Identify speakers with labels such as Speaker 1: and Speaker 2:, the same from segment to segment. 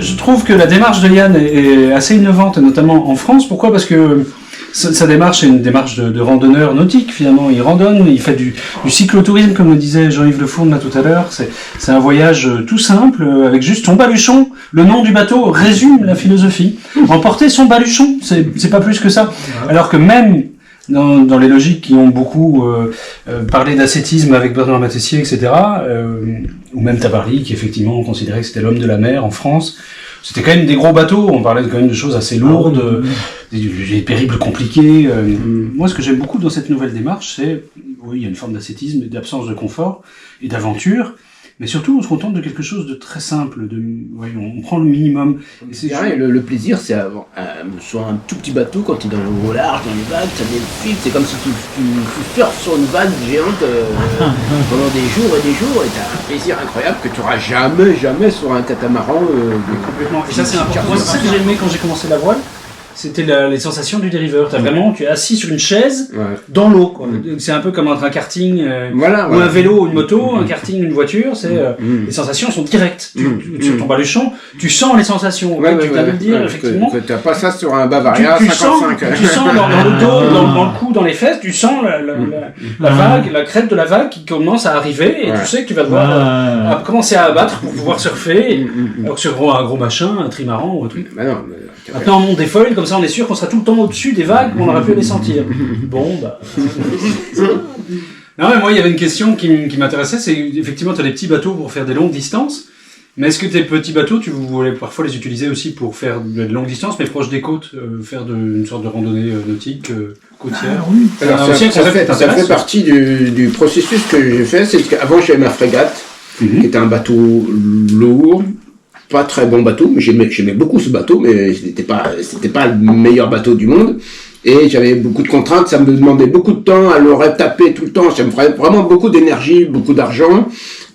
Speaker 1: je trouve que la démarche de Yann est assez innovante, notamment en France. Pourquoi ? Parce que sa démarche est une démarche de randonneur nautique, finalement. Il randonne, il fait du cyclotourisme, comme le disait Jean-Yves Le Fourne là tout à l'heure. C'est un voyage tout simple, avec juste son baluchon. Le nom du bateau résume la philosophie. Emporter son baluchon, c'est pas plus que ça. Alors que même dans les logiques qui ont beaucoup parlé d'ascétisme avec Bernard Matessier, etc., ou même Tabarly, qui effectivement considérait que c'était l'homme de la mer en France, c'était quand même des gros bateaux, on parlait quand même de choses assez lourdes, des périples compliqués. Moi, ce que j'aime beaucoup dans cette nouvelle démarche, c'est, oui, il y a une forme d'ascétisme, d'absence de confort et d'aventure, mais surtout, on se contente de quelque chose de très simple, on prend le minimum.
Speaker 2: Et c'est le plaisir, c'est sur un tout petit bateau, quand tu es au large, dans les vagues, ça met le fil, c'est comme si tu surfes sur une vague géante pendant des jours et tu as un plaisir incroyable que tu n'auras jamais sur un catamaran.
Speaker 1: Complètement. Et ça, c'est important. Moi, c'est ça que j'ai aimé quand j'ai commencé la voile. C'était les sensations du dériveur. Tu es assis sur une chaise dans l'eau, quoi. C'est un peu comme entre un karting ou un vélo ou une moto, un karting, une voiture. Les sensations sont directes. Sur ton baluchon, tu sens les sensations. Tu viens de le dire, effectivement.
Speaker 3: Tu n'as pas ça sur un Bavaria 55.
Speaker 1: Tu sens dans le dos, dans le cou, dans les fesses, tu sens la vague, la crête de la vague qui commence à arriver et tu sais que tu vas devoir commencer à abattre pour pouvoir surfer. Alors que sur un gros machin, un trimaran ou un truc. Maintenant, on monte des foils, comme ça on est sûr qu'on sera tout le temps au-dessus des vagues, qu'on aura pu les sentir. Bon, bah... Non, mais moi, il y avait une question qui m'intéressait, c'est effectivement, tu as des petits bateaux pour faire des longues distances, mais est-ce que tes petits bateaux, tu voulais parfois les utiliser aussi pour faire de longues distances, mais proche des côtes, faire une sorte de randonnée nautique côtière?
Speaker 3: Oui. Alors, ça fait partie du processus que j'ai fait, c'est qu'avant j'avais ma frégate, qui était un bateau lourd, pas très bon bateau, mais j'aimais beaucoup ce bateau, mais c'était pas le meilleur bateau du monde. Et j'avais beaucoup de contraintes, ça me demandait beaucoup de temps à le retaper tout le temps. Ça me ferait vraiment beaucoup d'énergie, beaucoup d'argent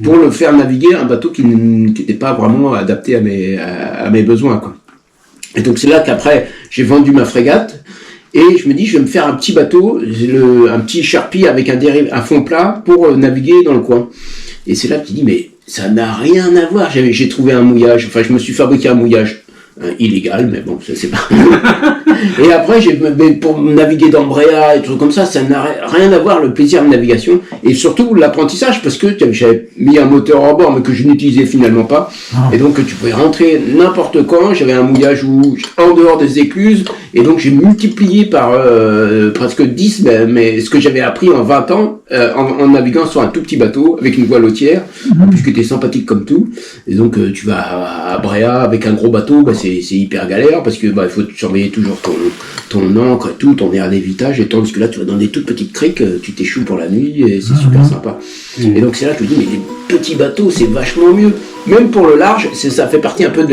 Speaker 3: pour le faire naviguer, un bateau qui n'était pas vraiment adapté à mes besoins, quoi. Et donc c'est là qu'après j'ai vendu ma frégate et je me dis je vais me faire un petit bateau, un petit Sharpie avec un fond plat pour naviguer dans le coin. Et c'est là que tu dis mais ça n'a rien à voir. J'ai trouvé un mouillage, je me suis fabriqué un mouillage illégal, mais bon, ça c'est pas. Et après, pour naviguer dans Bréa et tout comme ça n'a rien à voir le plaisir de navigation et surtout l'apprentissage parce que j'avais mis un moteur hors bord mais que je n'utilisais finalement pas. Et donc tu pouvais rentrer n'importe quand. J'avais un mouillage en dehors des écluses et donc j'ai multiplié par presque 10 mais ce que j'avais appris en 20 ans en naviguant sur un tout petit bateau avec une voile hautière, puisque tu es sympathique comme tout. Et donc tu vas à Bréa avec un gros bateau, c'est hyper galère parce que il faut surveiller toujours ton encre et tout, ton air d'évitage, et tandis que là tu vas dans des toutes petites criques, tu t'échoues pour la nuit et c'est super sympa. Et donc c'est là que je me dis mais les petits bateaux c'est vachement mieux. Même pour le large, ça fait partie un peu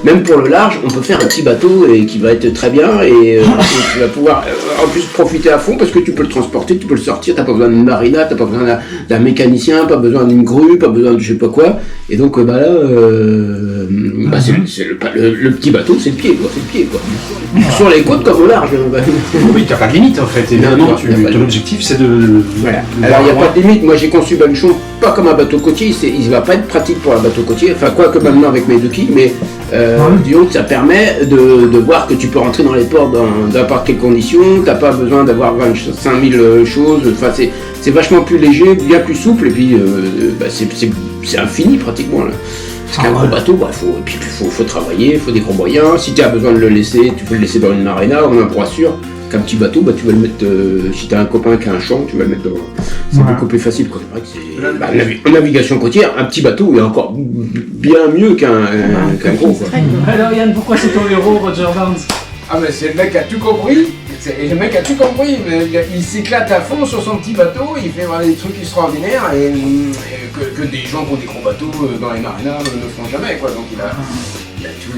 Speaker 3: même pour le large, on peut faire un petit bateau et qui va être très bien et tu vas pouvoir en plus profiter à fond parce que tu peux le transporter, tu peux le sortir, t'as pas besoin d'une marina, t'as pas besoin d'un mécanicien, pas besoin d'une grue, pas besoin de je sais pas quoi. Et donc c'est le petit bateau, c'est le pied quoi. Sur les côtes comme au large.
Speaker 1: Oui, t'as pas de limite en fait. Évidemment, ton objectif c'est de.
Speaker 3: Voilà. Alors il n'y a pas de limite. Moi j'ai conçu Baluchon pas comme un bateau côtier. Il va pas être pratique pour un bateau côtier. Enfin quoi que maintenant avec mes deux quilles, mais disons que ça permet de voir que tu peux rentrer dans les ports dans n'importe quelle condition. T'as pas besoin d'avoir 25 000 choses. Enfin c'est vachement plus léger, bien plus souple et puis c'est infini pratiquement là. Parce qu'un gros bateau, faut travailler, il faut des gros moyens. Si tu as besoin de le laisser, tu peux le laisser dans une marina ou un broissure. Qu'un petit bateau, tu vas le mettre. Si tu as un copain qui a un champ, tu vas le mettre dans. C'est beaucoup plus facile, quoi. C'est vrai que en navigation côtière, un petit bateau est encore bien mieux qu'un gros, quoi.
Speaker 1: Alors Yann, pourquoi c'est ton héros, Roger Barnes?
Speaker 4: Ah mais c'est le mec qui a tout compris. Le mec a tout compris, mais il s'éclate à fond sur son petit bateau, il fait des trucs extraordinaires et que des gens qui ont des gros bateaux dans les marinas ne font jamais, quoi. Donc il a tout.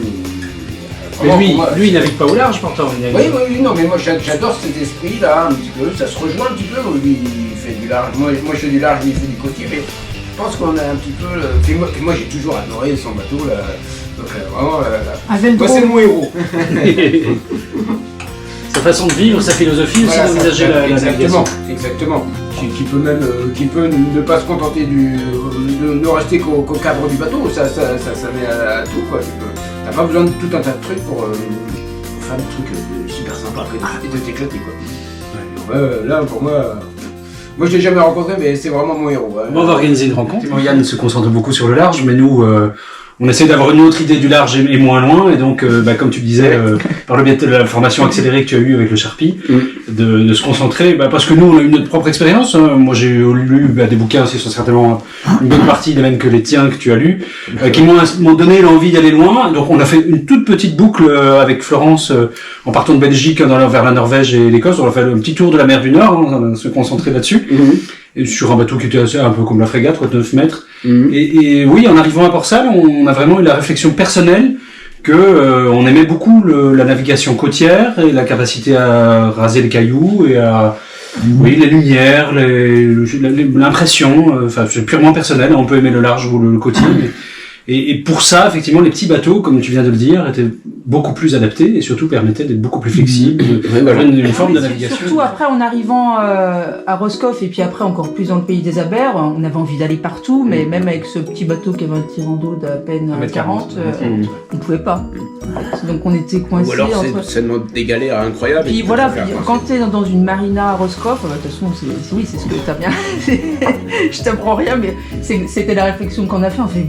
Speaker 1: Mais lui il navigue pas au large pourtant.
Speaker 4: Oui, non, mais moi j'adore cet esprit-là un petit peu, ça se rejoint un petit peu. Lui il fait du large, moi je fais du large, il fait du côtier, mais je pense qu'on a un petit peu. Moi j'ai toujours adoré son bateau là. Donc vraiment, moi c'est mon héros.
Speaker 1: Sa façon de vivre, sa philosophie aussi d'envisager la navigation.
Speaker 4: Exactement. Qui peut ne pas se contenter de ne rester qu'au cadre du bateau, ça met à tout quoi. T'as pas besoin de tout un tas de trucs pour faire des trucs super sympas et de t'éclater quoi. Là pour moi je l'ai jamais rencontré mais c'est vraiment mon héros.
Speaker 1: Bon, on va organiser une rencontre. Yann se concentre beaucoup sur le large, mais nous on essaie d'avoir une autre idée du large et moins loin, et donc comme tu le disais par le biais de la formation accélérée que tu as eue avec le Sharpie, de se concentrer, parce que nous on a eu notre propre expérience. Moi j'ai lu des bouquins aussi, sont certainement une bonne partie les mêmes que les tiens que tu as lus, qui m'ont donné l'envie d'aller loin. Donc on a fait une toute petite boucle avec Florence en partant de Belgique vers la Norvège et l'Écosse. On a fait un petit tour de la mer du Nord, on se concentrer là-dessus. Et sur un bateau qui était un peu comme la frégate, 9 mètres. Et oui, en arrivant à Port-Salle, on a vraiment eu la réflexion personnelle que on aimait beaucoup la navigation côtière et la capacité à raser les cailloux et à les lumières, l'impression. Enfin, c'est purement personnel. On peut aimer le large ou le côtier. Et pour ça, effectivement, les petits bateaux, comme tu viens de le dire, étaient beaucoup plus adaptés et surtout permettaient d'être beaucoup plus flexibles, une forme de navigation.
Speaker 5: Surtout après, en arrivant à Roscoff et puis après encore plus dans le pays des Abers, on avait envie d'aller partout, mais même avec ce petit bateau qui avait un tirant d'eau d'à peine 40, on ne pouvait pas. Donc on était coincés.
Speaker 3: Ou alors ça demande des galères incroyables.
Speaker 5: Puis voilà, quand tu es dans une marina à Roscoff, de toute façon, c'est ce que tu as bien. Je t'apprends rien, mais c'était la réflexion qu'on a fait. On fait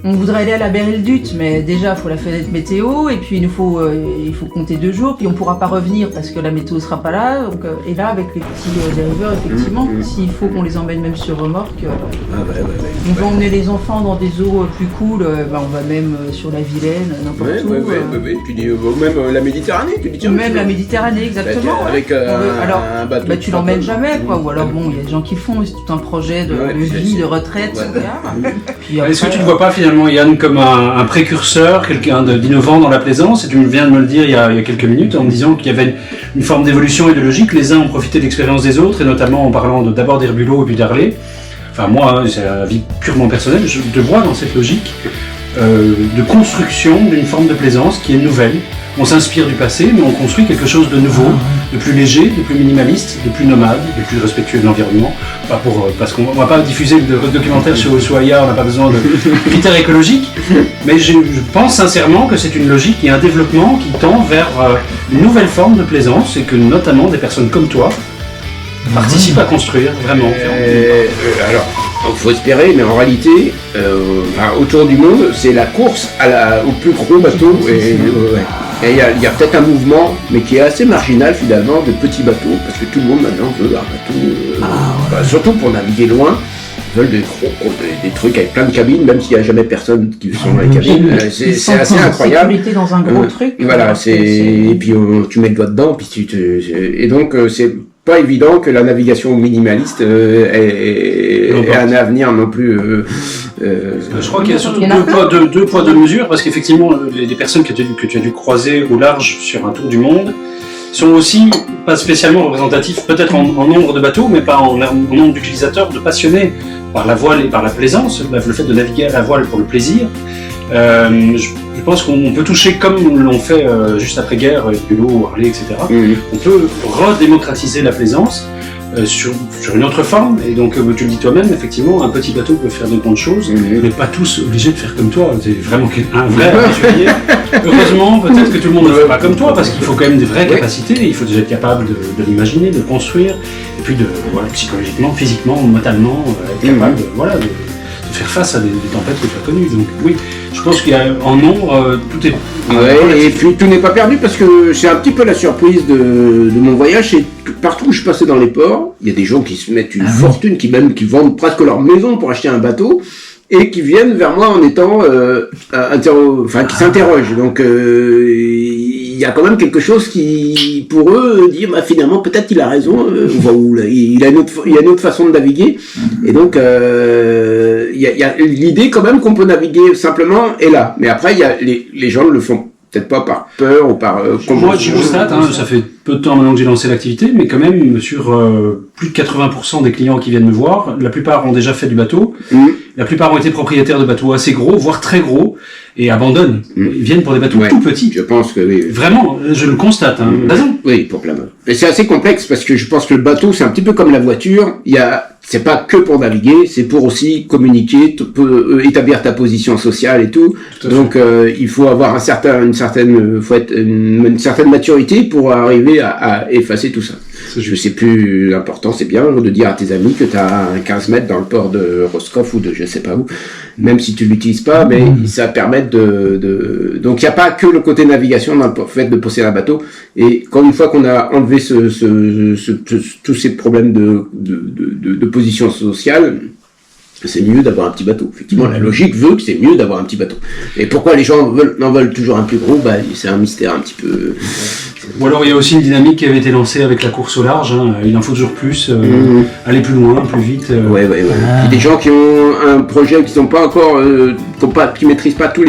Speaker 5: on voudrait aller à la Beryl-Dut, mais déjà il faut la fenêtre météo, et puis il faut compter 2 jours, puis on pourra pas revenir parce que la météo sera pas là. Donc, et là avec les petits dériveurs, effectivement, s'il faut qu'on les emmène même sur remorque, on va emmener les enfants dans des eaux plus cool, on va même sur la Vilaine, n'importe où.
Speaker 3: Tu dis même la Méditerranée, tu dis tiens.
Speaker 5: Même la Méditerranée, exactement.
Speaker 3: Avec
Speaker 5: alors,
Speaker 3: un bateau.
Speaker 5: Tu l'emmènes jamais, quoi. Ou alors il y a des gens qui le font, c'est tout un projet de vie, de retraite.
Speaker 1: Est-ce que tu ne vois pas finalement Yann comme un précurseur, quelqu'un d'innovant dans la plaisance? Et tu viens de me le dire il y a quelques minutes en me disant qu'il y avait une forme d'évolution et de logique. Les uns ont profité de l'expérience des autres, et notamment en parlant d'abord d'Herbulot et puis d'Harley. Enfin moi, c'est un avis purement personnel, je te vois dans cette logique de construction d'une forme de plaisance qui est nouvelle. On s'inspire du passé, mais on construit quelque chose de nouveau, de plus léger, de plus minimaliste, de plus nomade, de plus respectueux de l'environnement. Parce qu'on ne va pas diffuser le documentaire sur Ushuaïa, on n'a pas besoin de critères écologiques, mais je pense sincèrement que c'est une logique et un développement qui tend vers une nouvelle forme de plaisance, et que notamment des personnes comme toi participent à construire, vraiment.
Speaker 3: Alors, il faut espérer, mais en réalité, autour du monde, c'est la course au plus gros bateau. Et il y a peut-être un mouvement, mais qui est assez marginal finalement, de petits bateaux, parce que tout le monde maintenant veut un bateau, surtout pour naviguer loin. Ils veulent des trucs avec plein de cabines, même s'il n'y a jamais personne qui sont dans les cabines. C'est assez incroyable.
Speaker 5: Sécurité dans un gros truc.
Speaker 3: Voilà, et puis tu mets le doigt dedans, puis et donc c'est pas évident que la navigation minimaliste ait un avenir non plus.
Speaker 1: Je crois qu'il y a surtout deux poids, deux mesures, parce qu'effectivement, les personnes que tu as dû croiser au large sur un tour du monde sont aussi pas spécialement représentatifs, peut-être en nombre de bateaux, mais pas en nombre d'utilisateurs, de passionnés par la voile et par la plaisance, le fait de naviguer à la voile pour le plaisir. Je pense qu'on peut toucher, comme l'ont fait juste après-guerre, Hulot, Harley, etc. On peut redémocratiser la plaisance sur une autre forme, et donc tu le dis toi-même, effectivement, un petit bateau peut faire de grandes choses, mais pas tous obligés de faire comme toi. C'est vraiment un vrai aventurier. Heureusement, peut-être que tout le monde ne fait pas comme toi, parce qu'il faut quand même des vraies capacités, il faut déjà être capable de l'imaginer, de le construire, et puis psychologiquement, physiquement, mentalement, être capable de faire face à des tempêtes que tu as connues. Donc oui, je pense qu'il y a en nombre, tout est...
Speaker 3: et puis tout n'est pas perdu, parce que c'est un petit peu la surprise de mon voyage, c'est que partout où je passais dans les ports, il y a des gens qui se mettent une fortune, qui vendent presque leur maison pour acheter un bateau, et qui viennent vers moi en étant qui s'interrogent. Donc il y a quand même quelque chose qui, pour eux, dit finalement peut-être il a raison, il a une autre façon de naviguer. Et donc il y a l'idée quand même qu'on peut naviguer simplement est là. Mais après il y a les gens ne le font peut-être pas par peur ou par...
Speaker 1: Moi je constate, ça fait peu de temps maintenant que j'ai lancé l'activité, mais quand même sur plus de 80% des clients qui viennent me voir, la plupart ont déjà fait du bateau, la plupart ont été propriétaires de bateaux assez gros, voire très gros, et abandonnent. Ils viennent pour des bateaux tout petits.
Speaker 3: Je pense que oui.
Speaker 1: Vraiment, je le constate, raison.
Speaker 3: Oui, pour plein de... Mais c'est assez complexe, parce que je pense que le bateau, c'est un petit peu comme la voiture. c'est pas que pour naviguer, c'est pour aussi communiquer, établir ta position sociale et tout. Donc il faut avoir une certaine maturité pour arriver à effacer tout ça. Je sais plus, l'important c'est bien de dire à tes amis que tu as un 15 mètres dans le port de Roscoff ou de je sais pas où, même si tu l'utilises pas, mais ça va permettre donc il n'y a pas que le côté navigation dans le fait de posséder un bateau. Et quand une fois qu'on a enlevé tous ces problèmes de position sociale, c'est mieux d'avoir un petit bateau. Effectivement, la logique veut que c'est mieux d'avoir un petit bateau. Et pourquoi les gens en veulent toujours un plus gros, c'est un mystère un petit peu.
Speaker 1: Ou alors il y a aussi une dynamique qui avait été lancée avec la course au large, il en faut toujours plus, aller plus loin, plus vite.
Speaker 3: Ouais. Puis des gens qui ont un projet qui sont pas encore, qui maîtrisent pas tous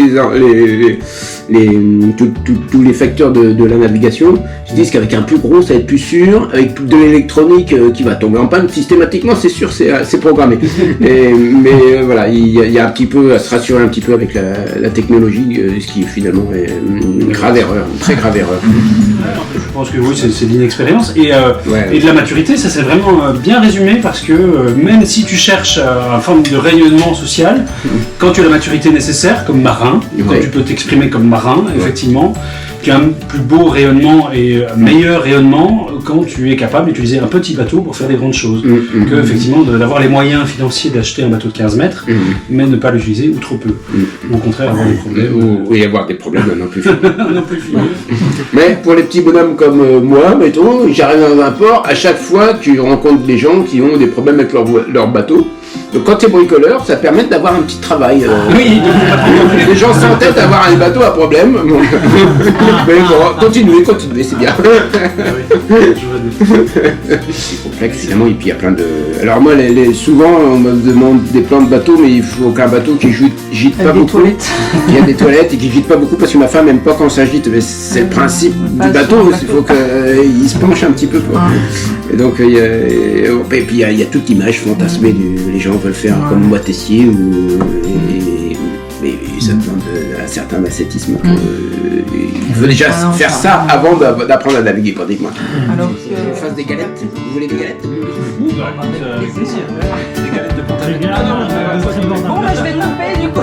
Speaker 3: tous les facteurs de la navigation, ils disent qu'avec un plus gros ça va être plus sûr, avec de l'électronique qui va tomber en panne systématiquement, c'est sûr, c'est programmé. Mais voilà, il y a un petit peu à se rassurer un petit peu avec la technologie, ce qui finalement est une grave erreur, une très grave erreur.
Speaker 1: Je pense que oui, c'est de l'inexpérience et de la maturité, ça c'est vraiment bien résumé parce que même si tu cherches une forme de rayonnement social, quand tu as la maturité nécessaire comme marin, quand tu peux t'exprimer comme marin, effectivement, tu as un plus beau rayonnement et meilleur rayonnement quand tu es capable d'utiliser un petit bateau pour faire des grandes choses. Que effectivement d'avoir les moyens financiers d'acheter un bateau de 15 mètres, mais ne pas l'utiliser ou trop peu. Ou au contraire avoir des problèmes.
Speaker 3: Ou y avoir des problèmes non plus.
Speaker 1: Non plus fini.
Speaker 3: Mais pour les petits bonhommes comme moi, mettons, j'arrive dans un port, à chaque fois tu rencontres des gens qui ont des problèmes avec leur bateau. Donc quand tu es bricoleur, ça permet d'avoir un petit travail.
Speaker 1: Oui,
Speaker 3: les gens s'entêtent à avoir un bateau à problème. Mais bon, continuez, c'est bien. C'est complexe, évidemment, et puis il y a plein de... Alors moi, souvent, on me demande des plans de bateau, mais il faut qu'un bateau qui gîte pas beaucoup. Il y a des toilettes et qui gîte pas beaucoup, parce que ma femme aime pas quand ça gîte. Mais c'est le principe du bateau, il faut qu'il se penche un petit peu. Quoi. Et donc, et puis il y a toute l'image fantasmée les gens veulent faire comme moi Tessier mais ça demande un certain ascétisme. Il faut déjà faire ça avant d'apprendre à naviguer, pratiquement.
Speaker 5: Alors,
Speaker 3: Je fasse des galettes. Vous voulez des galettes?
Speaker 1: avec plaisir. Des galettes de Pantaleone.
Speaker 5: bon, bah, je vais taper du coup.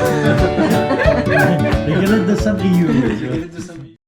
Speaker 6: Les galettes de Saint-Brieuc.